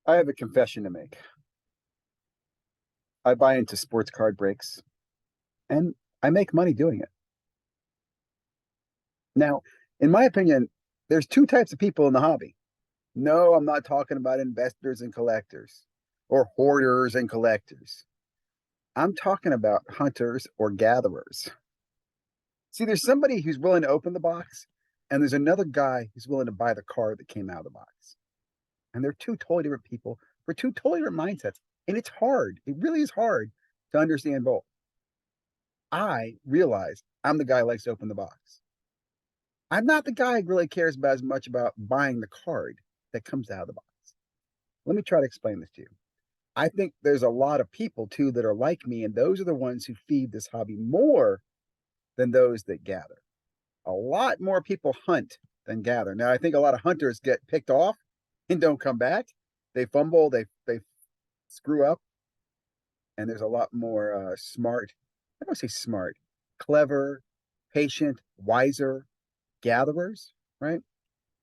I have a confession to make. I buy into sports card breaks and I make money doing it. Now, in my opinion, there's two types of people in the hobby. No, I'm not talking about investors and collectors or hoarders and collectors. I'm talking about hunters or gatherers. See, there's somebody who's willing to open the box, and there's another guy who's willing to buy the card that came out of the box. And they're two totally different people for two totally different mindsets. And it's hard. It really is hard to understand both. I realize I'm the guy who likes to open the box. I'm not the guy who really cares about as much about buying the card that comes out of the box. Let me try to explain this to you. I think there's a lot of people too that are like me, and those are the ones who feed this hobby more than those that gather. A lot more people hunt than gather. Now, I think a lot of hunters get picked off and don't come back. They fumble, they screw up, and there's a lot more smart. I don't say smart, clever, patient, wiser gatherers, right?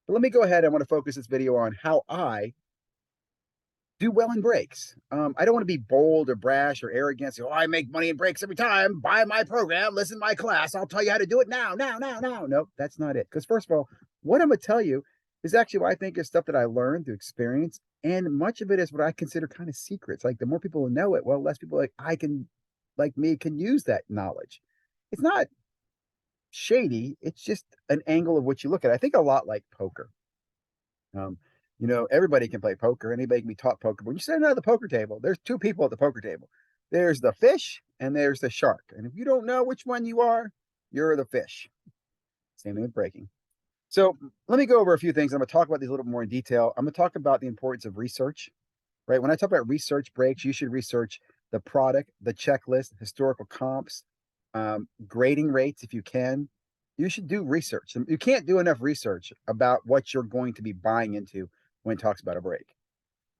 But let me go ahead. I want to focus this video on how I do well in breaks. I don't want to be bold or brash or arrogant. Say, oh, I make money in breaks every time. Buy my program, listen to my class. I'll tell you how to do it now, now, now, now. No, that's not it. Because first of all, what I'm going to tell you is actually what I think is stuff that I learned through experience. And much of it is what I consider kind of secrets. Like the more people know it, well, less people like me can use that knowledge. It's not shady. It's just an angle of what you look at. I think a lot like poker. Um, everybody can play poker. Anybody can be taught poker. But when you sit down at the poker table, there's two people at the poker table. There's the fish and there's the shark. And if you don't know which one you are, you're the fish. Same thing with breaking. So let me go over a few things. I'm going to talk about these a little bit more in detail. I'm going to talk about the importance of research, right? When I talk about research breaks, you should research the product, the checklist, historical comps, grading rates if you can. You should do research. You can't do enough research about what you're going to be buying into when it talks about a break.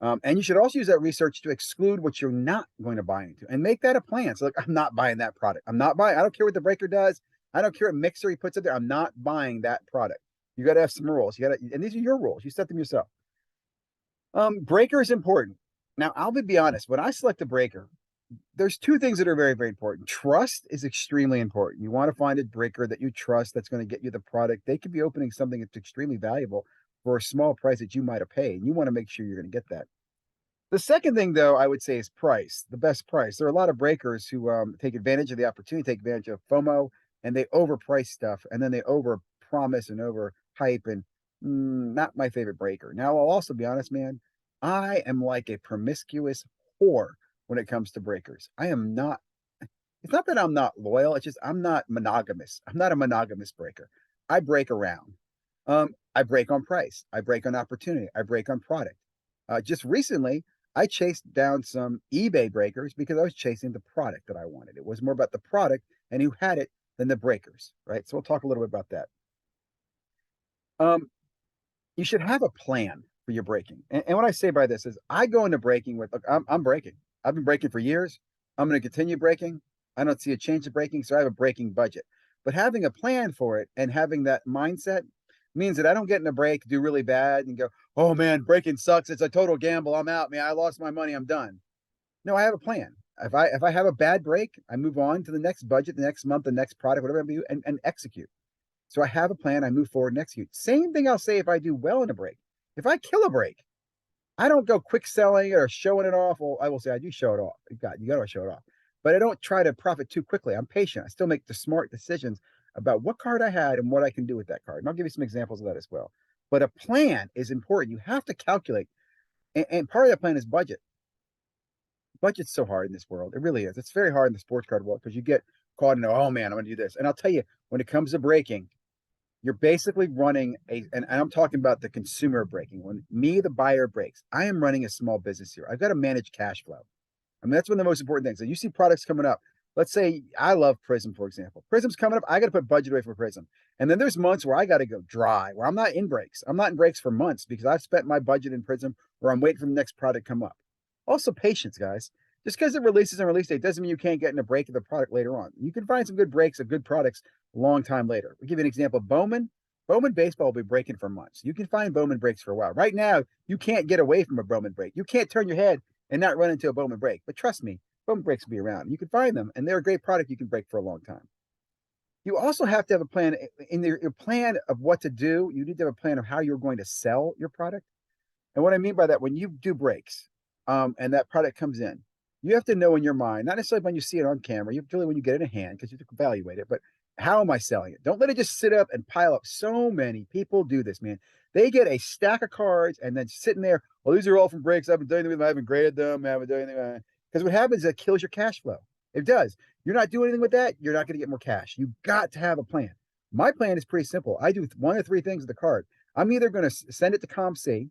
And you should also use that research to exclude what you're not going to buy into and make that a plan. So, like, I'm not buying that product. I'm not buying. I don't care what the breaker does. I don't care what mixer he puts in there. I'm not buying that product. You got to have some rules. You got to, and these are your rules. You set them yourself. Breaker is important. Now, I'll be honest. When I select a breaker, there's two things that are very, very important. Trust is extremely important. You want to find a breaker that you trust that's going to get you the product. They could be opening something that's extremely valuable for a small price that you might have paid. And you want to make sure you're going to get that. The second thing, though, I would say is price, the best price. There are a lot of breakers who take advantage of the opportunity, take advantage of FOMO, and they overprice stuff, and then they over promise and over hype, and not my favorite breaker. Now, I'll also be honest, man, I am like a promiscuous whore when it comes to breakers. I am not, it's not that I'm not loyal, it's just I'm not monogamous. I'm not a monogamous breaker. I break around. I break on price, I break on opportunity, I break on product. Just recently, I chased down some eBay breakers because I was chasing the product that I wanted. It was more about the product and who had it than the breakers, right? So we'll talk a little bit about that. Um, you should have a plan for your breaking. And what I say by this is I go into breaking with, look, I'm breaking. I've been breaking for years. I'm going to continue breaking. I don't see a change of breaking, so I have a breaking budget. But having a plan for it and having that mindset means that I don't get in a break, do really bad, and go, oh man, breaking sucks. It's a total gamble. I'm out, man. I lost my money. I'm done. No, I have a plan. If I have a bad break, I move on to the next budget, the next month, the next product, whatever I do, and execute. So I have a plan. I move forward and execute. Same thing I'll say if I do well in a break. If I kill a break, I don't go quick selling it or showing it off. Well, I will say I do show it off. You got to show it off. But I don't try to profit too quickly. I'm patient. I still make the smart decisions about what card I had and what I can do with that card. And I'll give you some examples of that as well. But a plan is important. You have to calculate. And part of that plan is budget. Budget's so hard in this world. It really is. It's very hard in the sports card world because you get caught in, oh man, I'm going to do this. And I'll tell you, when it comes to breaking, you're basically running and I'm talking about the consumer breaking. When me, the buyer, breaks, I am running a small business here. I've got to manage cash flow. I mean, that's one of the most important things. And you see products coming up. Let's say I love Prism, for example. Prism's coming up. I got to put budget away for Prism. And then there's months where I got to go dry, where I'm not in breaks. I'm not in breaks for months because I've spent my budget in Prism or I'm waiting for the next product to come up. Also, patience, guys. Just because it releases on release date doesn't mean you can't get in a break of the product later on. You can find some good breaks of good products a long time later. We'll give you an example. Bowman, Bowman baseball will be breaking for months. You can find Bowman breaks for a while. Right now, you can't get away from a Bowman break. You can't turn your head and not run into a Bowman break. But trust me, Bowman breaks will be around. You can find them, and they're a great product you can break for a long time. You also have to have a plan in your plan of what to do. You need to have a plan of how you're going to sell your product. And what I mean by that, when you do breaks, and that product comes in, you have to know in your mind, not necessarily when you see it on camera, you really when you get it in hand because you have to evaluate it, but how am I selling it? Don't let it just sit up and pile up. So many people do this, man. They get a stack of cards and then sitting there. Well, these are all from breaks. I've been doing them. I haven't graded them. I haven't done anything. Because what happens is it kills your cash flow. It does. You're not doing anything with that. You're not going to get more cash. You got to have a plan. My plan is pretty simple. I do one of three things with the card. I'm either going to send it to ComC.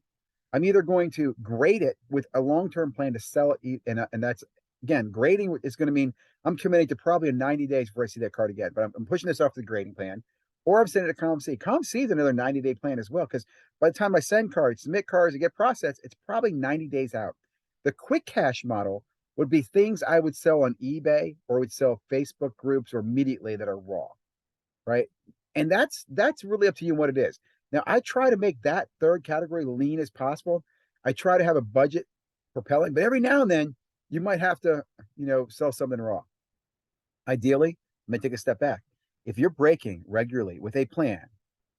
I'm either going to grade it with a long-term plan to sell it, and that's again grading is going to mean I'm committing to probably a 90 days before I see that card again. But I'm pushing this off the grading plan, or I'm sending it to ComC. ComC is another 90-day plan as well because by the time I send cards, submit cards, and get processed, it's probably 90 days out. The quick cash model would be things I would sell on eBay or would sell Facebook groups or immediately that are raw, right? And that's really up to you what it is. Now, I try to make that third category lean as possible. I try to have a budget propelling, but every now and then you might have to, sell something raw. Ideally, let me take a step back. If you're breaking regularly with a plan,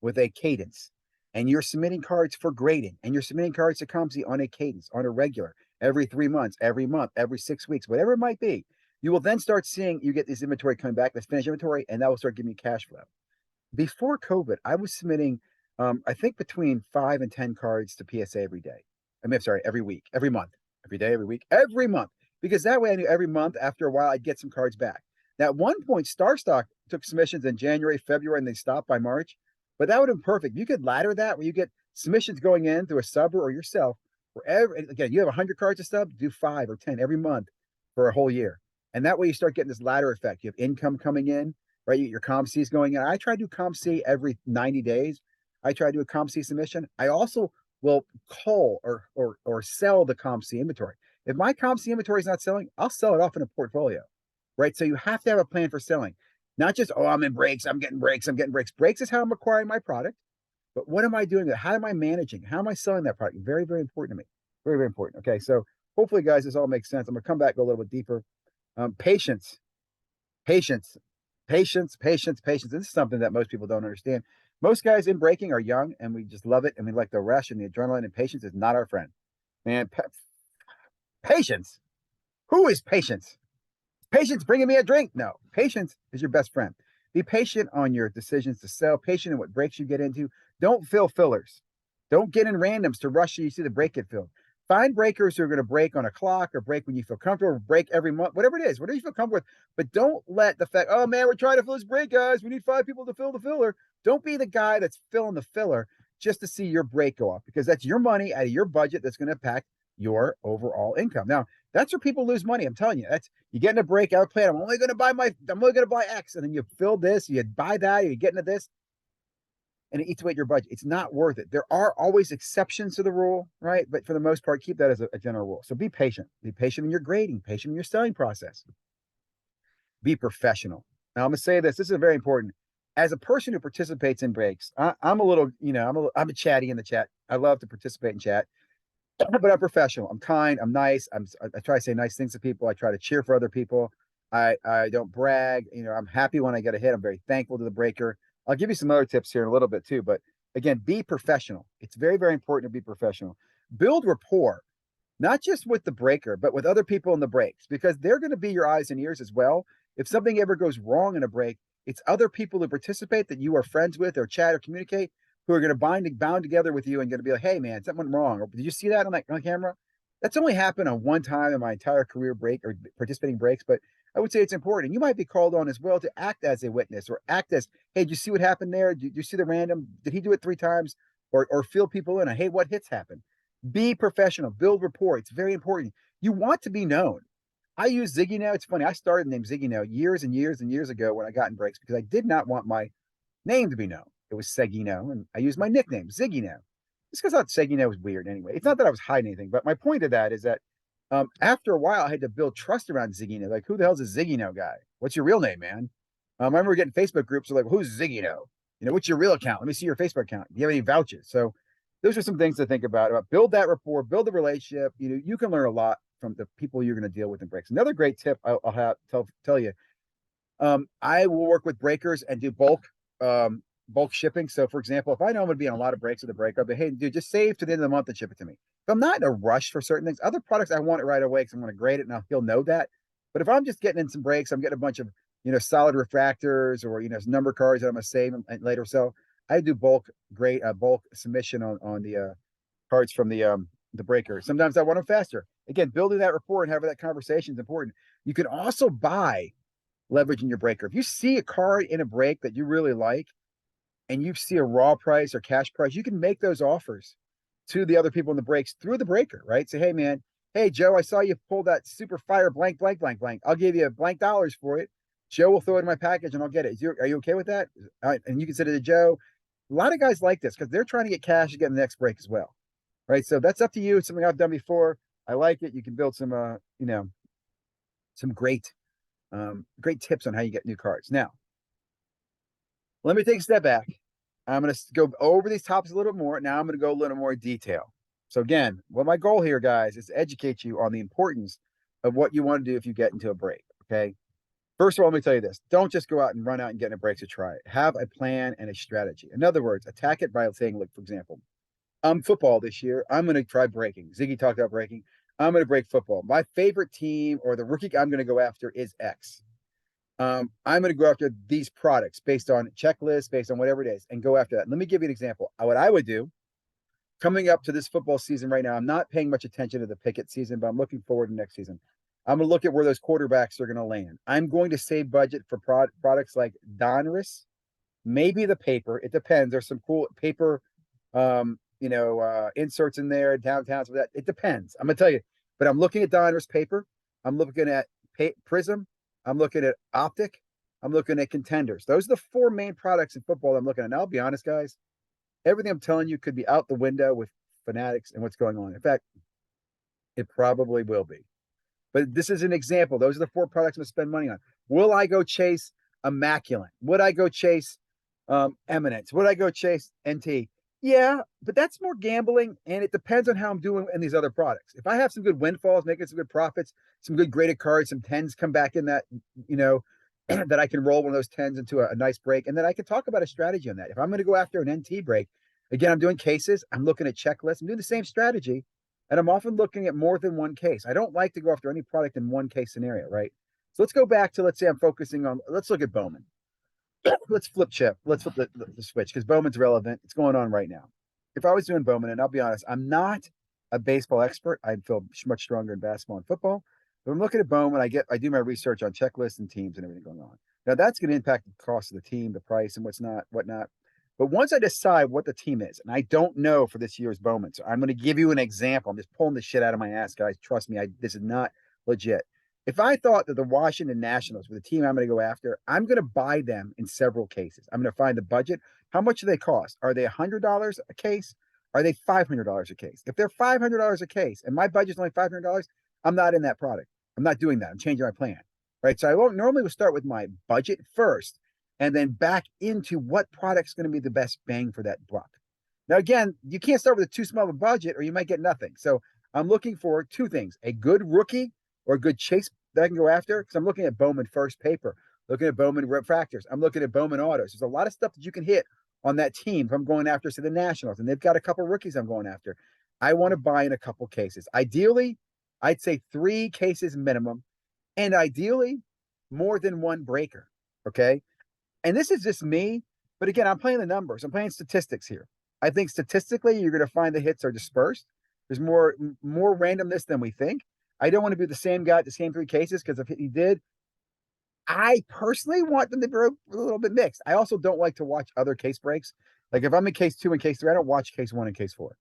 with a cadence, and you're submitting cards for grading, and you're submitting cards to ComC on a cadence, on a regular, every 3 months, every month, every 6 weeks, whatever it might be, you will then start seeing you get this inventory coming back, this finished inventory, and that will start giving you cash flow. Before COVID, I was submitting, I think between 5 and 10 cards to PSA every day. I mean, sorry, every week, every month, every day, every week, every month, because that way I knew every month after a while I'd get some cards back. Now, at one point, StarStock took submissions in January, February, and they stopped by March, but that would have been perfect. You could ladder that where you get submissions going in through a subber or yourself. Wherever, again, you have 100 cards to sub, do 5 or 10 every month for a whole year. And that way you start getting this ladder effect. You have income coming in, right? Your ComC is going in. I try to do ComC every 90 days. I try to do a ComC submission. I also will call or sell the ComC inventory. If my ComC inventory is not selling, I'll sell it off in a portfolio, right? So you have to have a plan for selling, not just, oh, I'm in breaks, I'm getting breaks, I'm getting breaks. Breaks is how I'm acquiring my product, but what am I doing? How am I managing? How am I selling that product? Very, very important to me. Very, very important. Okay, so hopefully, guys, this all makes sense. I'm gonna come back, go a little bit deeper. Patience, patience, patience. This is something that most people don't understand. Most guys in breaking are young and we just love it and we like the rush and the adrenaline, and patience is not our friend. Man, patience. Who is patience? Patience bringing me a drink? No, patience is your best friend. Be patient on your decisions to sell, patient in what breaks you get into. Don't fill fillers. Don't get in randoms to rush you see the break get filled. Find breakers who are going to break on a clock or break when you feel comfortable, or break every month, whatever it is, whatever you feel comfortable with. But don't let the fact, oh man, we're trying to fill this break, guys. We need 5 people to fill the filler. Don't be the guy that's filling the filler just to see your break go off, because that's your money out of your budget that's going to impact your overall income. Now, that's where people lose money. I'm telling you, that's you get in a breakout plan. I'm only going to buy X, and then you fill this, you buy that, you get into this, and it eats away at your budget. It's not worth it. There are always exceptions to the rule, right? But for the most part, keep that as a general rule. So be patient. Be patient in your grading, patient in your selling process. Be professional. Now, I'm going to say this. This is very important. As a person who participates in breaks, I'm a little, I'm a chatty in the chat. I love to participate in chat, but I'm professional. I'm kind. I'm nice. I try to say nice things to people. I try to cheer for other people. I don't brag. I'm happy when I get a hit. I'm very thankful to the breaker. I'll give you some other tips here in a little bit too, but again, be professional. It's very, very important to be professional. Build rapport, not just with the breaker, but with other people in the breaks, because they're going to be your eyes and ears as well. If something ever goes wrong in a break, it's other people who participate that you are friends with or chat or communicate who are going to bound together with you and going to be like, hey man, something went wrong. Or did you see that on camera? That's only happened on one time in my entire career break or participating breaks, but I would say it's important. You might be called on as well to act as a witness or act as, hey, did you see what happened there? Did you see the random? Did he do it 3 times? Or fill people in on, hey, what hits happened? Be professional, build rapport. It's very important. You want to be known. I use ZiggyNo. It's funny. I started the name ZiggyNo years and years and years ago when I got in breaks because I did not want my name to be known. It was ZiggyNo, and I used my nickname, ZiggyNo. Just because I thought ZiggyNo was weird anyway. It's not that I was hiding anything, but my point of that is that after a while, I had to build trust around ZiggyNo. Like, who the hell's a ZiggyNo guy? What's your real name, man? I remember getting Facebook groups like, who's ZiggyNo? What's your real account? Let me see your Facebook account. Do you have any vouchers? So those are some things to think about build that rapport, build the relationship. You can learn a lot from the people you're going to deal with in breaks. Another great tip I'll have tell you. I will work with breakers and do bulk shipping. So for example, if I know I'm going to be on a lot of breaks with a breaker, I'll be, hey, dude, just save to the end of the month and ship it to me. If I'm not in a rush for certain things, other products I want it right away because I'm going to grade it and he'll know that. But if I'm just getting in some breaks, I'm getting a bunch of solid refractors or number cards that I'm going to save and later sell. I do bulk submission on the cards from the breaker. Sometimes I want them faster. Again, building that rapport and having that conversation is important. You can also buy leverage in your breaker. If you see a card in a break that you really like and you see a raw price or cash price, you can make those offers to the other people in the breaks through the breaker, right? Say, hey man, hey Joe, I saw you pull that super fire blank, blank, blank, blank. I'll give you blank dollars for it. Joe will throw it in my package and I'll get it. Are you okay with that? And you can say to Joe, a lot of guys like this because they're trying to get cash to get in the next break as well, right? So that's up to you. It's something I've done before. I like it. You can build some, some great tips on how you get new cards. Now, let me take a step back. I'm going to go over these topics a little bit more. Now I'm going to go a little more detail. So again, what my goal here, guys, is to educate you on the importance of what you want to do if you get into a break. Okay. First of all, let me tell you this. Don't just go out and run out and get in a break to try it. Have a plan and a strategy. In other words, attack it by saying, look, for example, football this year. I'm going to try breaking. Ziggy talked about breaking. I'm going to break football. My favorite team or the rookie I'm going to go after is X. I'm going to go after these products based on checklists, based on whatever it is, and go after that. Let me give you an example. What I would do coming up to this football season right now, I'm not paying much attention to the Pickett season, but I'm looking forward to next season. I'm going to look at where those quarterbacks are going to land. I'm going to save budget for products like Donruss, maybe the paper. It depends. There's some cool paper, inserts in there, downtown. So that it depends. I'm going to tell you, but I'm looking at Donruss paper. I'm looking at Prism. I'm looking at Optic. I'm looking at Contenders. Those are the four main products in football I'm looking at. And I'll be honest, guys, everything I'm telling you could be out the window with Fanatics and what's going on. In fact, it probably will be. But this is an example. Those are the four products I'm going to spend money on. Will I go chase Immaculate? Would I go chase Eminence? Would I go chase NT? Yeah, but that's more gambling, and it depends on how I'm doing in these other products. If I have some good windfalls, making some good profits, some good graded cards, some tens come back in that, that I can roll one of those tens into a nice break, and then I can talk about a strategy on that. If I'm going to go after an NT break, again, I'm doing cases, I'm looking at checklists, I'm doing the same strategy, and I'm often looking at more than one case. I don't like to go after any product in one case scenario, right? So let's go back to, let's say I'm focusing on, let's look at Bowman. Let's flip the switch because Bowman's relevant. It's going on right now. If I was doing Bowman, and I'll be honest, I'm not a baseball expert. I feel much stronger in basketball and football. But I'm looking at Bowman. I do my research on checklists and teams and everything going on. Now that's going to impact the cost of the team, the price, and whatnot. But once I decide what the team is, and I don't know for this year's Bowman, so I'm going to give you an example. I'm just pulling this shit out of my ass, guys. Trust me, this is not legit. If I thought that the Washington Nationals were the team I'm going to go after, I'm going to buy them in several cases. I'm going to find the budget. How much do they cost? Are they $100 a case? Are they $500 a case? If they're $500 a case and my budget's only $500, I'm not in that product. I'm not doing that. I'm changing my plan, right? So I won't normally start with my budget first and then back into what product's going to be the best bang for that buck. Now, again, you can't start with a too small of a budget or you might get nothing. So I'm looking for two things, a good rookie or a good chase that I can go after, because I'm looking at Bowman first paper, looking at Bowman refractors. I'm looking at Bowman autos. There's a lot of stuff that you can hit on that team if I'm going after, say, the Nationals, and they've got a couple rookies I'm going after. I want to buy in a couple cases. Ideally, I'd say 3 cases minimum, and ideally, more than one breaker, okay? And this is just me, but again, I'm playing the numbers. I'm playing statistics here. I think statistically, you're going to find the hits are dispersed. There's more randomness than we think. I don't want to be the same guy at the same 3 cases because if he did, I personally want them to be a little bit mixed. I also don't like to watch other case breaks. Like if I'm in case 2 and case 3, I don't watch case 1 and case 4.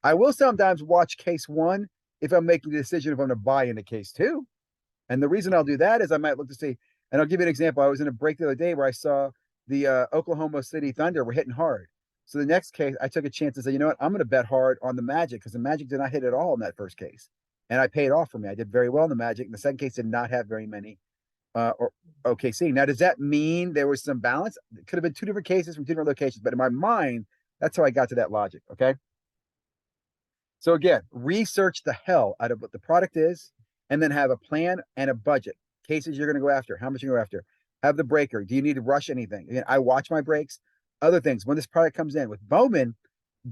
I will sometimes watch case 1 if I'm making the decision if I'm going to buy into case 2. And the reason I'll do that is I might look to see, and I'll give you an example. I was in a break the other day where I saw the Oklahoma City Thunder were hitting hard. So the next case, I took a chance and said, you know what, I'm going to bet hard on the Magic because the Magic did not hit at all in that first case. And I paid off for me. I did very well in the Magic. And the second case did not have very many or OKC. Now, does that mean there was some balance? It could have been two different cases from two different locations, but in my mind, that's how I got to that logic. Okay. So again, research the hell out of what the product is, and then have a plan and a budget. Cases you're going to go after, how much you go after. Have the breaker. Do you need to rush anything? Again, I watch my breaks. Other things when this product comes in with Bowman,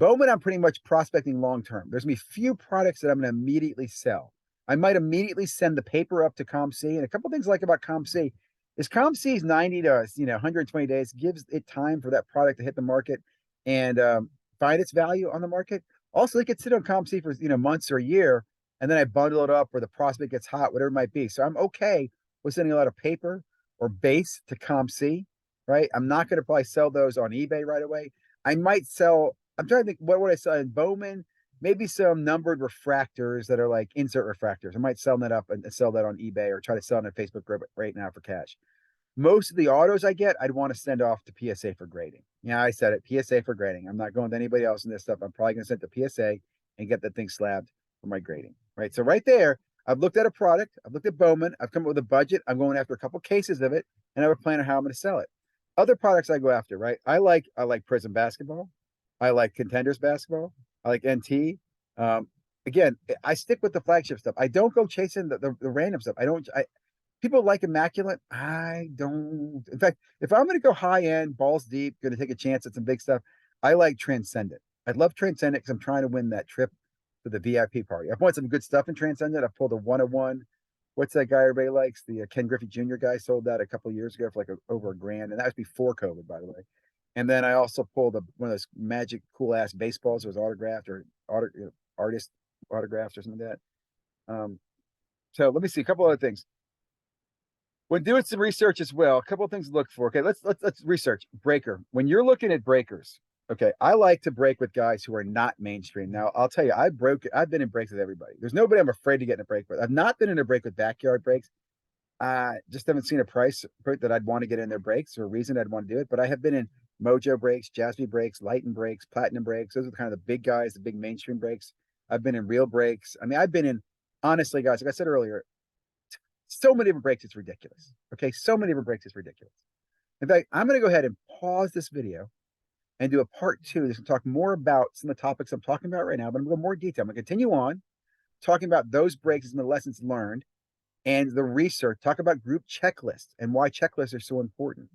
I'm pretty much prospecting long term. There's gonna be few products that I'm going to immediately sell. I might immediately send the paper up to ComC, and a couple things I like about ComC is ComC's 90 to 120 days gives it time for that product to hit the market and find its value on the market. Also, it could sit on ComC for months or a year, and then I bundle it up, or the prospect gets hot, whatever it might be. So I'm okay with sending a lot of paper or base to ComC, right? I'm not going to probably sell those on eBay right away. I might sell. I'm trying to think, what would I sell in Bowman? Maybe some numbered refractors that are like insert refractors. I might sell that up and sell that on eBay, or try to sell on a Facebook group right now for cash. Most of the autos I get, I'd want to send off to PSA for grading. Yeah, I said it, PSA for grading. I'm not going to anybody else in this stuff. I'm probably going to send it to PSA and get that thing slabbed for my grading, right? So right there, I've looked at a product. I've looked at Bowman. I've come up with a budget. I'm going after a couple cases of it, and I have a plan on how I'm going to sell it. Other products I go after, right? I like Prism basketball. I like Contenders basketball. I like NT. Again, I stick with the flagship stuff. I don't go chasing the random stuff. People like Immaculate. I don't. In fact, if I'm going to go high end, balls deep, going to take a chance at some big stuff, I like Transcendent. I love Transcendent because I'm trying to win that trip to the VIP party. I've won some good stuff in Transcendent. I pulled a 101. What's that guy everybody likes? The Ken Griffey Jr. guy sold that a couple of years ago for like over $1,000, and that was before COVID, by the way. And then I also pulled one of those magic cool ass baseballs that was autographed, or artist autographs or something like that. So let me see a couple other things. When doing some research as well, a couple of things to look for. Okay, let's research breaker. When you're looking at breakers, okay, I like to break with guys who are not mainstream. Now, I'll tell you, I've been in breaks with everybody. There's nobody I'm afraid to get in a break with. I've not been in a break with backyard breaks. Just haven't seen a price that I'd want to get in their breaks, or a reason I'd want to do it. But I have been in Mojo breaks, Jasmine breaks, Lighten breaks, Platinum breaks. Those are kind of the big guys, the big mainstream breaks. I've been in real breaks. I mean, I've been in, honestly, guys, like I said earlier, so many different breaks, it's ridiculous. Okay, so many different breaks, it's ridiculous. In fact, I'm going to go ahead and pause this video and do a part two. This will talk more about some of the topics I'm talking about right now, but I'm going to go more detail. I'm going to continue on talking about those breaks and the lessons learned and the research. Talk about group checklists and why checklists are so important.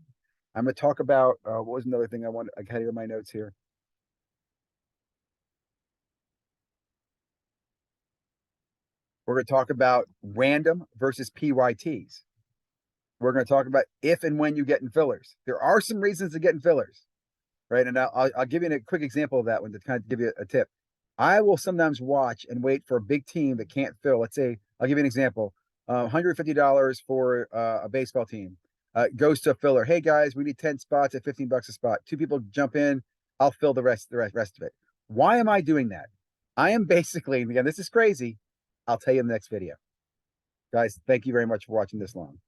I'm going to talk about what was another thing I had here in my notes here. We're going to talk about random versus PYTs. We're going to talk about if and when you get in fillers. There are some reasons to get in fillers, right? And I'll give you a quick example of that one to kind of give you a tip. I will sometimes watch and wait for a big team that can't fill. Let's say, I'll give you an example. $150 for a baseball team goes to a filler. Hey guys, we need 10 spots at $15 a spot. Two people jump in. I'll fill the rest of it. Why am I doing that? I am basically, again, this is crazy. I'll tell you in the next video. Guys, thank you very much for watching this long.